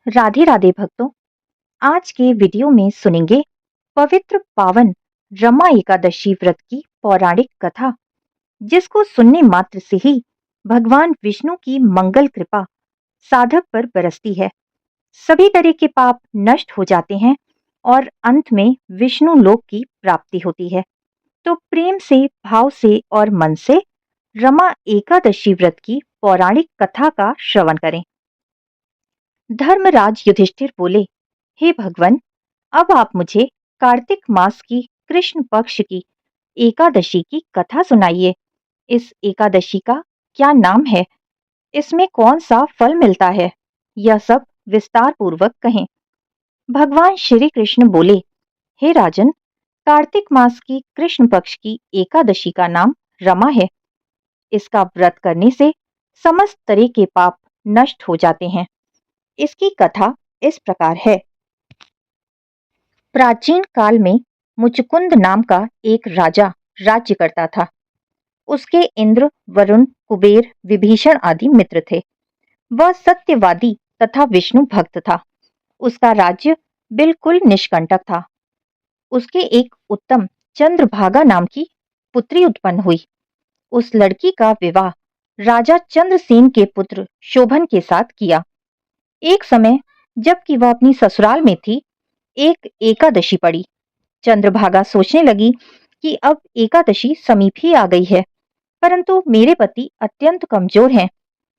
राधे राधे भक्तों। आज के वीडियो में सुनेंगे पवित्र पावन रमा एकादशी व्रत की पौराणिक कथा, जिसको सुनने मात्र से ही भगवान विष्णु की मंगल कृपा साधक पर बरसती है। सभी तरह के पाप नष्ट हो जाते हैं और अंत में विष्णु लोक की प्राप्ति होती है। तो प्रेम से, भाव से और मन से रमा एकादशी व्रत की पौराणिक कथा का श्रवण करें। धर्मराज युधिष्ठिर बोले, हे भगवान, अब आप मुझे कार्तिक मास की कृष्ण पक्ष की एकादशी की कथा सुनाइए। इस एकादशी का क्या नाम है? इसमें कौन सा फल मिलता है? यह सब विस्तार पूर्वक कहें। भगवान श्री कृष्ण बोले, हे राजन, कार्तिक मास की कृष्ण पक्ष की एकादशी का नाम रमा है। इसका व्रत करने से समस्त तरह के पाप नष्ट हो जाते हैं। इसकी कथा इस प्रकार है। प्राचीन काल में मुचकुंद नाम का एक राजा राज्य करता था। उसके इंद्र, वरुण, कुबेर, विभीषण आदि मित्र थे। वह सत्यवादी तथा विष्णु भक्त था। उसका राज्य बिल्कुल निष्कंटक था। उसके एक उत्तम चंद्रभागा नाम की पुत्री उत्पन्न हुई। उस लड़की का विवाह राजा चंद्रसेन के पुत्र शोभन के साथ किया। एक समय जबकि वह अपनी ससुराल में थी, एक एकादशी पड़ी। चंद्रभागा सोचने लगी कि अब एकादशी समीप ही आ गई है, परंतु मेरे पति अत्यंत कमजोर हैं,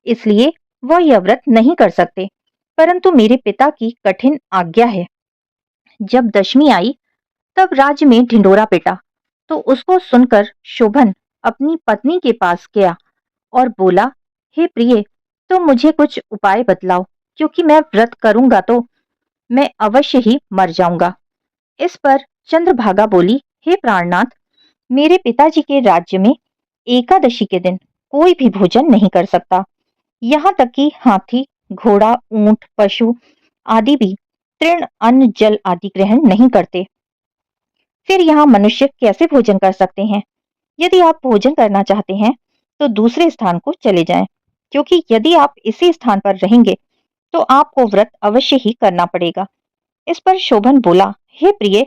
इसलिए वह यह व्रत नहीं कर सकते, परंतु मेरे पिता की कठिन आज्ञा है। जब दशमी आई तब राज्य में ढिंढोरा पिटा, तो उसको सुनकर शोभन अपनी पत्नी के पास गया और बोला, हे प्रिय, तुम मुझे कुछ उपाय बतलाओ, क्योंकि मैं व्रत करूंगा तो मैं अवश्य ही मर जाऊंगा। इस पर चंद्रभागा बोली, हे प्राणनाथ, मेरे पिताजी के राज्य में एकादशी के दिन कोई भी भोजन नहीं कर सकता। यहाँ तक कि हाथी, घोड़ा, ऊंट, पशु आदि भी तृण, अन्न, जल आदि ग्रहण नहीं करते। फिर यहाँ मनुष्य कैसे भोजन कर सकते हैं? यदि आप भोजन करना चाहते हैं तो दूसरे स्थान को चले जाएं, क्योंकि यदि आप इसी स्थान पर रहेंगे तो आपको व्रत अवश्य ही करना पड़ेगा। इस पर शोभन बोला, हे प्रिय,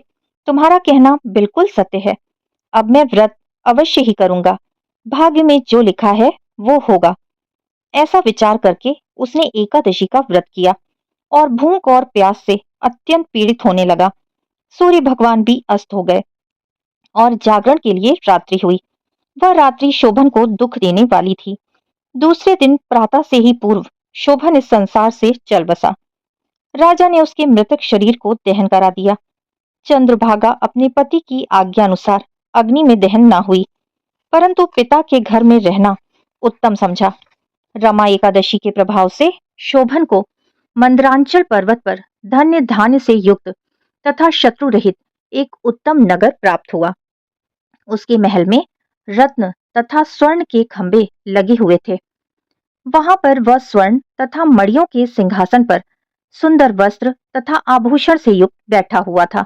तुम्हारा कहना बिल्कुल सत्य है। अब मैं व्रत अवश्य ही करूंगा। भाग्य में जो लिखा है वो होगा। ऐसा विचार करके उसने एकादशी का व्रत किया और भूख और प्यास से अत्यंत पीड़ित होने लगा। सूर्य भगवान भी अस्त हो गए और जागरण के लिए रात्रि हुई। वह रात्रि शोभन को दुख देने वाली थी। दूसरे दिन प्रातः से ही पूर्व शोभन इस संसार से चल बसा। राजा ने उसके मृतक शरीर को दहन करा दिया। चंद्रभागा अपने पति की आज्ञा अनुसार अग्नि में दहन न हुई, परंतु पिता के घर में रहना उत्तम समझा। रमा एकादशी के प्रभाव से शोभन को मंदरांचल पर्वत पर धन्य धान्य से युक्त तथा शत्रु रहित एक उत्तम नगर प्राप्त हुआ। उसके महल में रत्न तथा स्वर्ण के खंभे लगे हुए थे। वहां पर वह स्वर्ण तथा मणियों के सिंहासन पर सुंदर वस्त्र तथा आभूषण से युक्त बैठा हुआ था।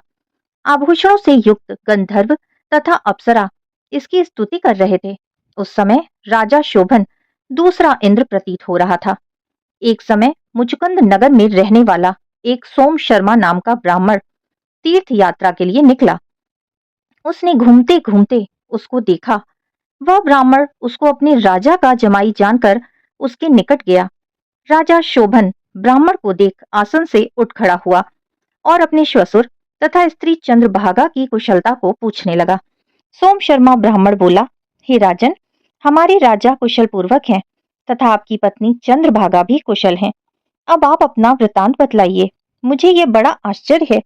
आभूषणों से युक्त गंधर्व तथा अप्सरा इसकी स्तुति कर रहे थे। उस समय राजा शोभन दूसरा इंद्र प्रतीत हो रहा था। एक समय मुचकुंद नगर में रहने वाला एक सोम शर्मा नाम का ब्राह्मण तीर्थ यात्रा के लिए निकला। उसने घूमते घूमते उसको देखा। वह ब्राह्मण उसको अपने राजा का जमाई जानकर उसके निकट गया। राजा शोभन ब्राह्मण को देख आसन से उठ खड़ा हुआ और अपने श्वशुर तथा स्त्री चंद्रभागा की कुशलता को पूछने लगा। सोम शर्मा ब्राह्मण बोला, हे राजन, हमारे राजा कुशल पूर्वक हैं तथा आपकी पत्नी चंद्रभागा भी कुशल हैं। अब आप अपना वृतांत बतलाइए। मुझे यह बड़ा आश्चर्य है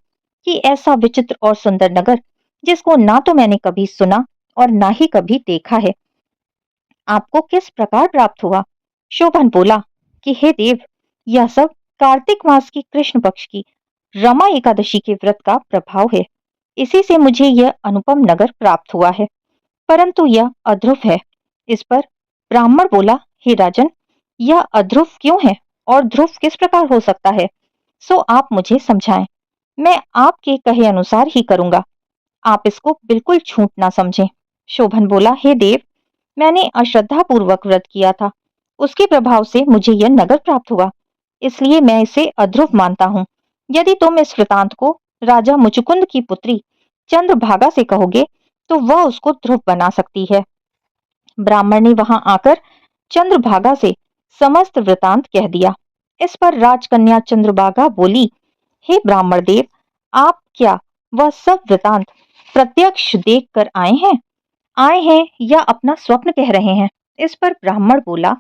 कि ऐसा विचित्र और सुंदर नगर, जिसको ना तो मैंने कभी सुना और ना ही कभी देखा है, आपको किस प्रकार प्राप्त हुआ? शोभन बोला कि हे देव, यह सब कार्तिक मास की कृष्ण पक्ष की रमा एकादशी के व्रत का प्रभाव है। इसी से मुझे यह अनुपम नगर प्राप्त हुआ है, परंतु यह अध्रुव है। इस पर ब्राह्मण बोला, हे राजन, यह अध्रुव क्यों है और ध्रुव किस प्रकार हो सकता है? सो आप मुझे समझाएं। मैं आपके कहे अनुसार ही करूंगा। आप इसको बिल्कुल छूट ना समझें। शोभन बोला, हे देव, मैंने अश्रद्धा पूर्वक व्रत किया था, उसके प्रभाव से मुझे यह नगर प्राप्त हुआ। इसलिए मैं इसे अध्रुव मानता हूँ। यदि तुम इस वृतांत को राजा मुचुकुंद की पुत्री चंद्रभागा से कहोगे तो वह उसको ध्रुव बना सकती है। ब्राह्मण ने वहां आकर चंद्रभागा से समस्त वृतांत कह दिया। इस पर राजकन्या चंद्रभागा बोली, हे ब्राह्मण देव, आप क्या वह सब वृतांत प्रत्यक्ष देख कर आए हैं या अपना स्वप्न कह रहे हैं? इस पर ब्राह्मण बोला,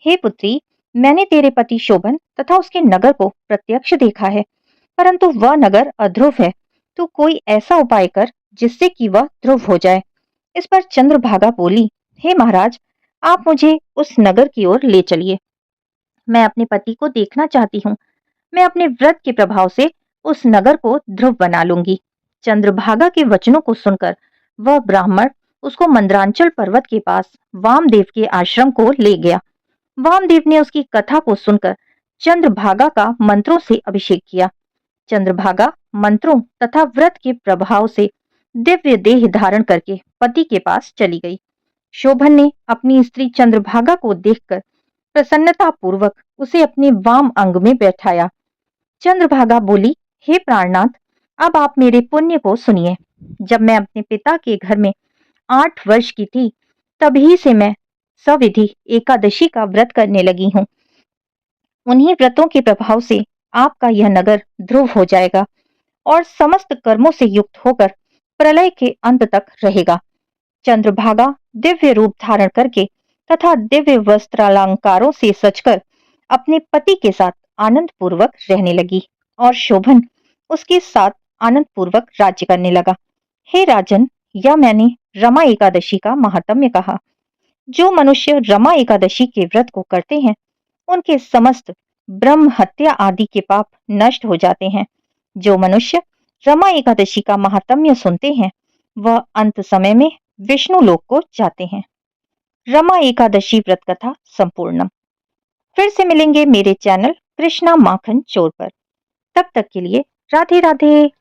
हे पुत्री, मैंने तेरे पति शोभन तथा उसके नगर को प्रत्यक्ष देखा है, परंतु वह नगर अध्रुव है। तू कोई ऐसा उपाय कर जिससे कि वह ध्रुव हो जाए। इस पर चंद्रभागा बोली, हे महाराज, आप मुझे उस नगर की ओर ले चलिए। मैं अपने पति को देखना चाहती हूँ। मैं अपने व्रत के प्रभाव से उस नगर को ध्रुव बना लूंगी। चंद्रभागा के वचनों को सुनकर वह ब्राह्मण उसको मंदरांचल पर्वत के पास वामदेव के आश्रम को ले गया। वामदेव ने उसकी कथा को सुनकर चंद्रभागा का मंत्रों से अभिषेक किया। चंद्रभागा मंत्रों तथा व्रत के प्रभाव से दिव्य देह धारण करके पति के पास चली गई। शोभन ने अपनी स्त्री चंद्रभागा को देखकर प्रसन्नता पूर्वक उसे अपने वाम अंग में बैठाया। चंद्रभागा बोली, हे प्राणनाथ, अब आप मेरे पुण्य को सुनिए। जब मैं अपने पिता के घर में 8 वर्ष की थी, तभी से मैं सविधि एकादशी का व्रत करने लगी हूँ। उन्हीं व्रतों के प्रभाव से आपका यह नगर ध्रुव हो जाएगा और समस्त कर्मों से युक्त होकर प्रलय के अंत तक रहेगा। चंद्रभागा दिव्य रूप धारण करके तथा दिव्य वस्त्रालंकारों से सजकर अपने पति के साथ आनंद पूर्वक रहने लगी और शोभन उसके साथ आनंद पूर्वक राज्य करने लगा। हे राजन, यह मैंने रमा एकादशी का महात्म्य कहा। जो मनुष्य रमा एकादशी के व्रत को करते हैं, उनके समस्त ब्रह्म हत्या आदि के पाप नष्ट हो जाते हैं। जो मनुष्य रमा एकादशी का महात्म्य सुनते हैं, वह अंत समय में विष्णु लोक को जाते हैं। रमा एकादशी व्रत कथा संपूर्णम। फिर से मिलेंगे मेरे चैनल कृष्णा माखन चोर पर। तब तक के लिए राधे राधे।